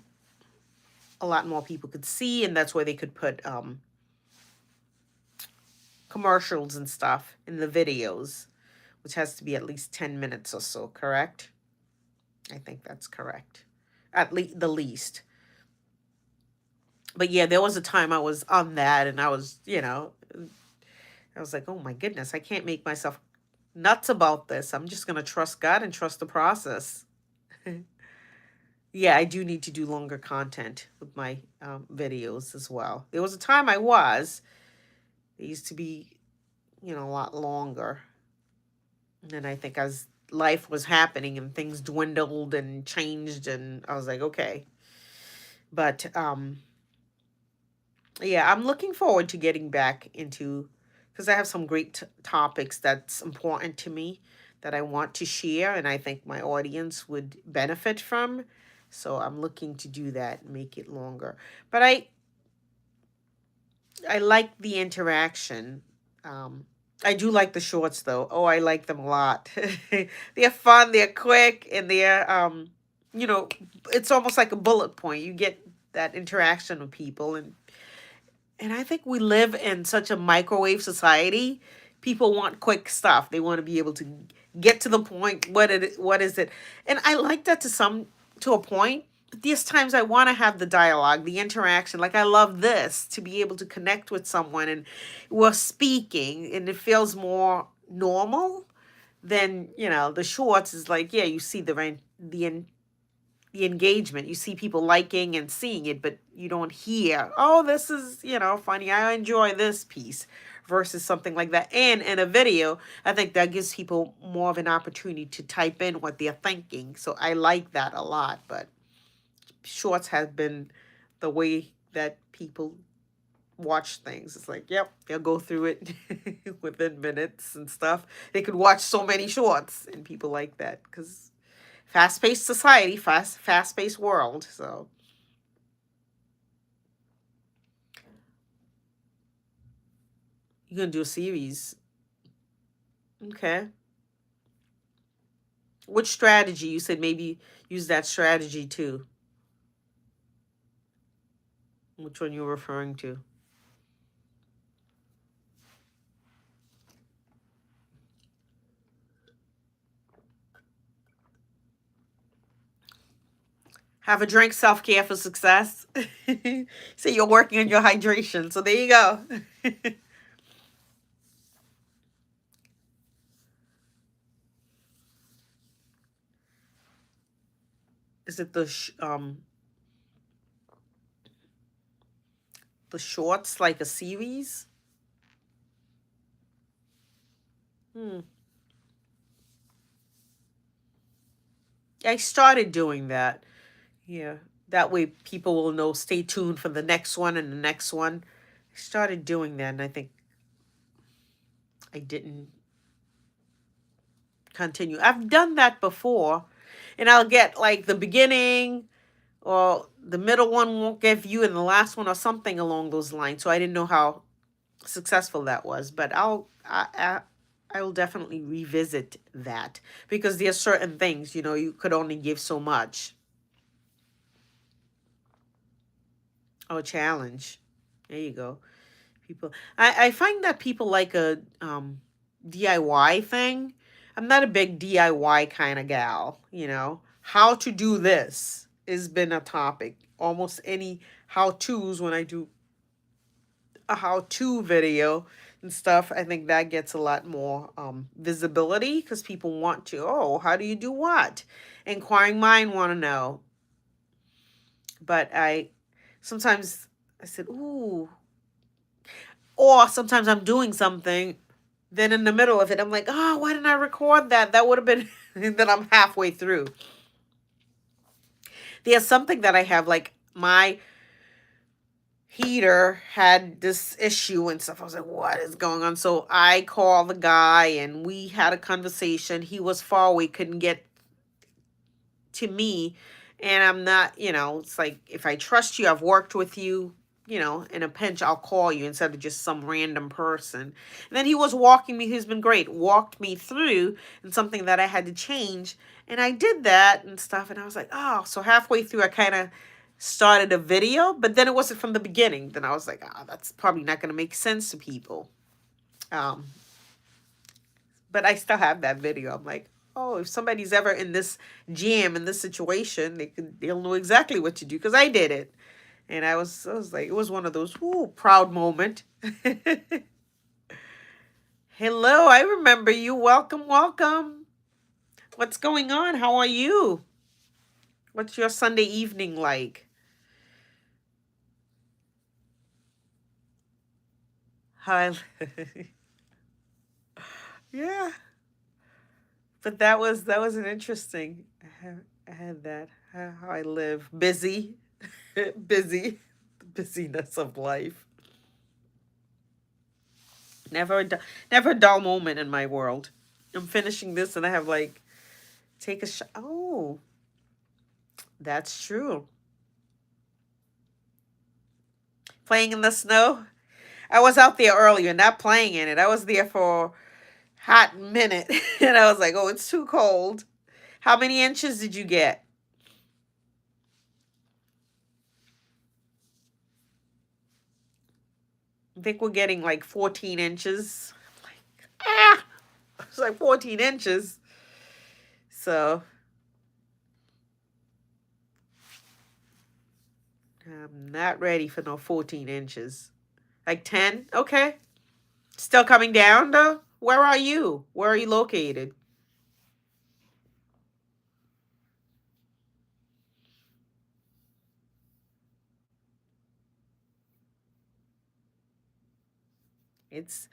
a lot more people could see, and that's where they could put commercials and stuff in the videos, which has to be at least 10 minutes or so, correct? I think that's correct. At least the least. But yeah, there was a time I was on that and I was, you know, I was like, oh my goodness, I can't make myself nuts about this. I'm just going to trust God and trust the process. Yeah, I do need to do longer content with my videos as well. There was a time I was. They used to be, you know, a lot longer. And then I think as life was happening and things dwindled and changed, and I was like, okay. But yeah, I'm looking forward to getting back into, because I have some great topics that's important to me that I want to share, and I think my audience would benefit from. So I'm looking to do that, make it longer. But I like the interaction. I do like the shorts though. Oh, I like them a lot. They're fun, they're quick, and they're you know, it's almost like a bullet point. You get that interaction with people, and I think we live in such a microwave society. People want quick stuff. They want to be able to get to the point. What is it? And I like that to a point. But there's times I want to have the dialogue, the interaction. Like I love this to be able to connect with someone and we're speaking and it feels more normal than, you know, the shorts is like, yeah, you see the engagement. You see people liking and seeing it, but you don't hear, oh, this is, you know, funny. I enjoy this piece versus something like that. And in a video, I think that gives people more of an opportunity to type in what they're thinking. So I like that a lot. But shorts have been the way that people watch things. It's like, yep, they'll go through it within minutes and stuff. They could watch so many shorts, and people like that because fast-paced society, fast-paced world. So you're gonna do a series. Okay. Which strategy? You said maybe use that strategy too. Which one you were referring to? Have a drink, self-care for success. So you're working on your hydration. So there you go. Is it the shorts like a series? Hmm. I started doing that. Yeah. That way people will know, stay tuned for the next one and the next one. I started doing that, and I think I didn't continue. I've done that before, and I'll get like the beginning, or the middle one won't get view, and the last one, or something along those lines. So I didn't know how successful that was, but I will definitely revisit that, because there are certain things, you know, you could only give so much. Oh, challenge. There you go. People, I find that people like a DIY thing. I'm not a big DIY kind of gal, you know. How to do this has been a topic. Almost any how to's, when I do a how to video and stuff, I think that gets a lot more visibility, because people want to, oh, how do you do what? Inquiring mind want to know. But sometimes I said, ooh, or sometimes I'm doing something, then in the middle of it, I'm like, oh, why didn't I record that? That would have been, then I'm halfway through. There's something that I have, like my heater had this issue and stuff. I was like, what is going on? So I called the guy and we had a conversation. He was far away, couldn't get to me. And I'm not, you know, it's like, if I trust you, I've worked with you, you know, in a pinch, I'll call you instead of just some random person. And then he was walking me, he's been great, walked me through and something that I had to change. And I did that and stuff. And I was like, oh, so halfway through, I kind of started a video, but then it wasn't from the beginning. Then I was like, oh, that's probably not going to make sense to people. Um, but I still have that video. I'm like, oh, if somebody's ever in this jam, in this situation, they'll know exactly what to do, because I did it. And I was like, it was one of those, ooh, proud moment. Hello, I remember you. Welcome, welcome. What's going on? How are you? What's your Sunday evening like? Hi. Yeah. But that was an interesting. I had that, how I live, busy, busy, the busyness of life. Never a dull moment in my world. I'm finishing this and I have like, take a shot. Oh, that's true. Playing in the snow. I was out there earlier, not playing in it. I was there for a hot minute, and I was like, oh, it's too cold. How many inches did you get? I think we're getting like 14 inches. Like, ah, it's like 14 inches. So I'm not ready for no 14 inches. Like 10? Okay. Still coming down though? Where are you? Where are you located? It's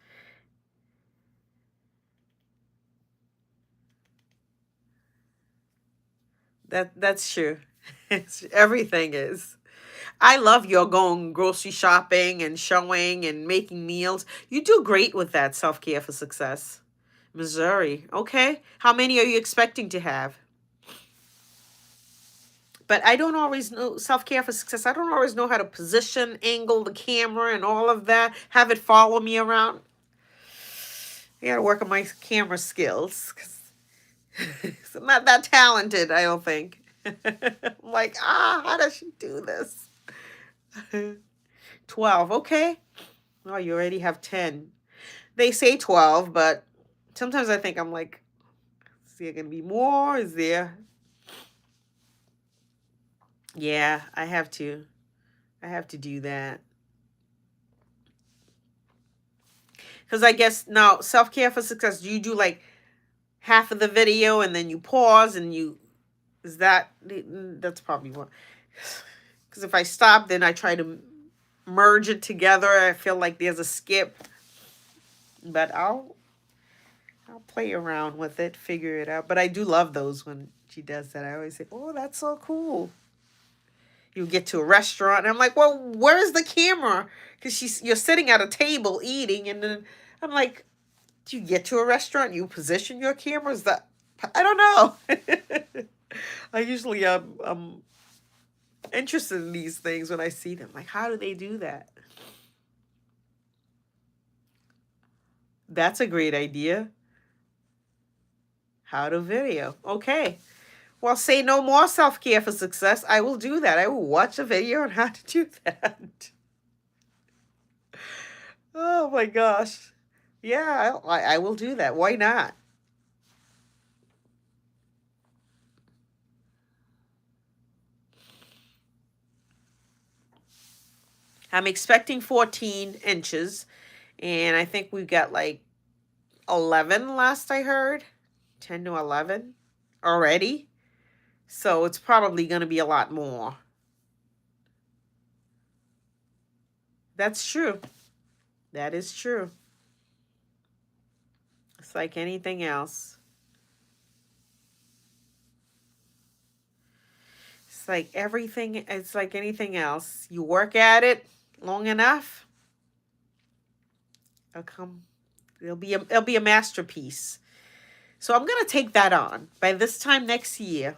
that's true. Everything is. I love your going grocery shopping and showing and making meals. You do great with that self-care for success. Missouri. Okay. How many are you expecting to have? But I don't always know self-care for success. I don't always know how to position, angle the camera and all of that. Have it follow me around. I gotta work on my camera skills, because I'm not that talented, I don't think. I'm like, how does she do this? 12, okay. Oh, you already have 10. They say 12, but sometimes I think I'm like, is there gonna be more? Is there? Yeah, I have to. I have to do that. Because I guess now, self care for success, do you do like half of the video and then you pause and you, is that, that's probably what. Because if I stop, then I try to merge it together. I feel like there's a skip. But I'll play around with it, figure it out. But I do love those when she does that. I always say, oh, that's so cool. You get to a restaurant, and I'm like, well, where's the camera? Because you're sitting at a table eating, and then I'm like, do you get to a restaurant? You position your cameras that I don't know. I usually I'm interested in these things when I see them. Like, how do they do that? That's a great idea. How to video. Okay. Well, say no more self-care for success. I will do that. I will watch a video on how to do that. Oh my gosh. Yeah, I will do that. Why not? I'm expecting 14 inches, and I think we've got like 11 last I heard. 10 to 11 already. So it's probably going to be a lot more. That's true. That is true. It's like anything else. It's like everything, it's like anything else. You work at it long enough, it'll be a masterpiece. So I'm going to take that on. By this time next year,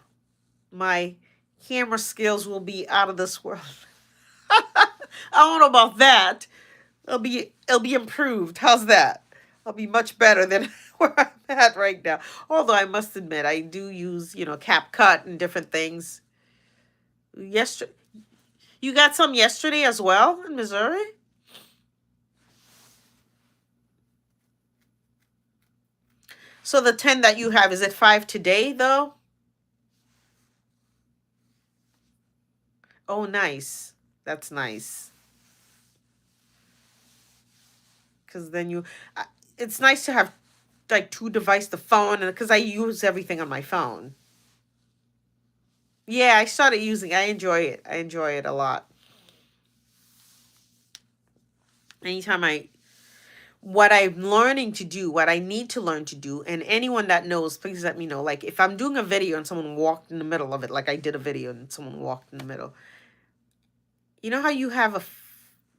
my camera skills will be out of this world. I don't know about that. It'll be improved. How's that? I'll be much better than where I'm at right now. Although I must admit, I do use, CapCut and different things. Yesterday, you got some yesterday as well in Missouri? So the 10 that you have, is it 5 today though? Oh, nice. That's nice. Because then it's nice to have like two devices, the phone, and because I use everything on my phone. Yeah, I started using. I enjoy it. I enjoy it a lot. Anytime what I'm learning to do, what I need to learn to do, and anyone that knows, please let me know. Like if I'm doing a video and someone walked in the middle of it, like I did a video and someone walked in the middle. You know how you have a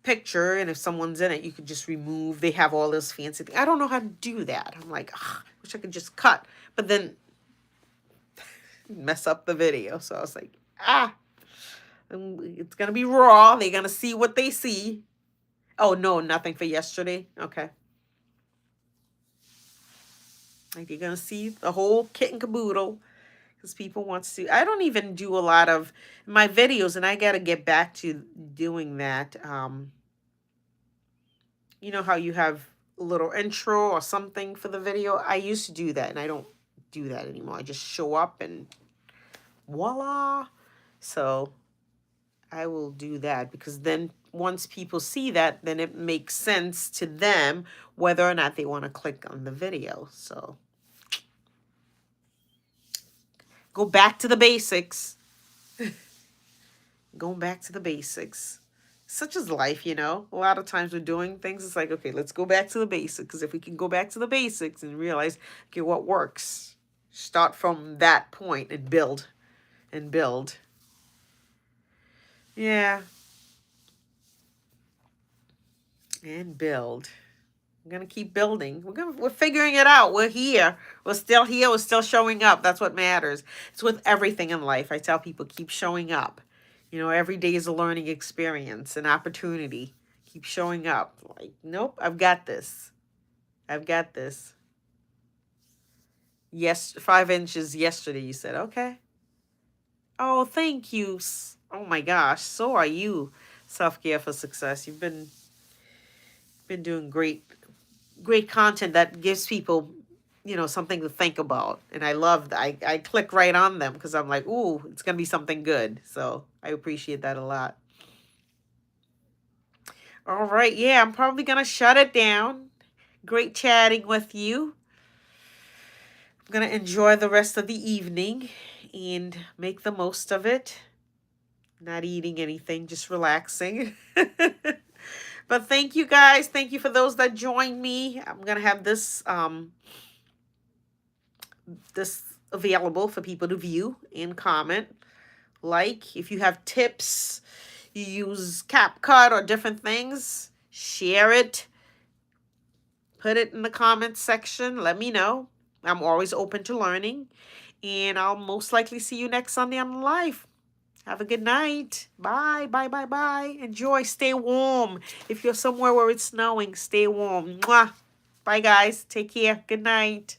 picture and if someone's in it, you could just remove. They have all this fancy thing. I don't know how to do that. I'm like, I wish I could just cut, but then mess up the video. So I was like, it's gonna be raw. They're gonna see what they see. Oh no, nothing for yesterday. Okay. Like you're gonna see the whole kit and caboodle because people want to see. I don't even do a lot of my videos, and I gotta get back to doing that. You know how you have a little intro or something for the video? I used to do that, and I don't do that anymore. I just show up and voila. So I will do that because then once people see that, then it makes sense to them whether or not they want to click on the video. So go back to the basics. Going back to the basics. Such is life, A lot of times we're doing things, it's like, okay, let's go back to the basics. Because if we can go back to the basics and realize, okay, what works, start from that point and build and build. Yeah. And build. We're gonna keep building. We're figuring it out. We're here. We're still here. We're still showing up. That's what matters. It's with everything in life. I tell people, keep showing up. Every day is a learning experience, an opportunity. Keep showing up. Like, nope, I've got this. I've got this. Yes, 5 inches yesterday, you said. Okay. Oh, thank you. Oh my gosh. So are you. Self-care for success. You've been doing great content that gives people, something to think about. And I love that. I click right on them because I'm like, ooh, it's going to be something good. So I appreciate that a lot. All right. Yeah, I'm probably going to shut it down. Great chatting with you. I'm going to enjoy the rest of the evening and make the most of it. Not eating anything, just relaxing. But thank you guys. Thank you for those that joined me. I'm going to have this this available for people to view and comment Like, if you have tips, you use CapCut or different things, share it. Put it in the comments section. Let me know. I'm always open to learning. And I'll most likely see you next Sunday on the live. Have a good night. Bye, bye, bye, bye. Enjoy. Stay warm. If you're somewhere where it's snowing, stay warm. Mwah. Bye, guys. Take care. Good night.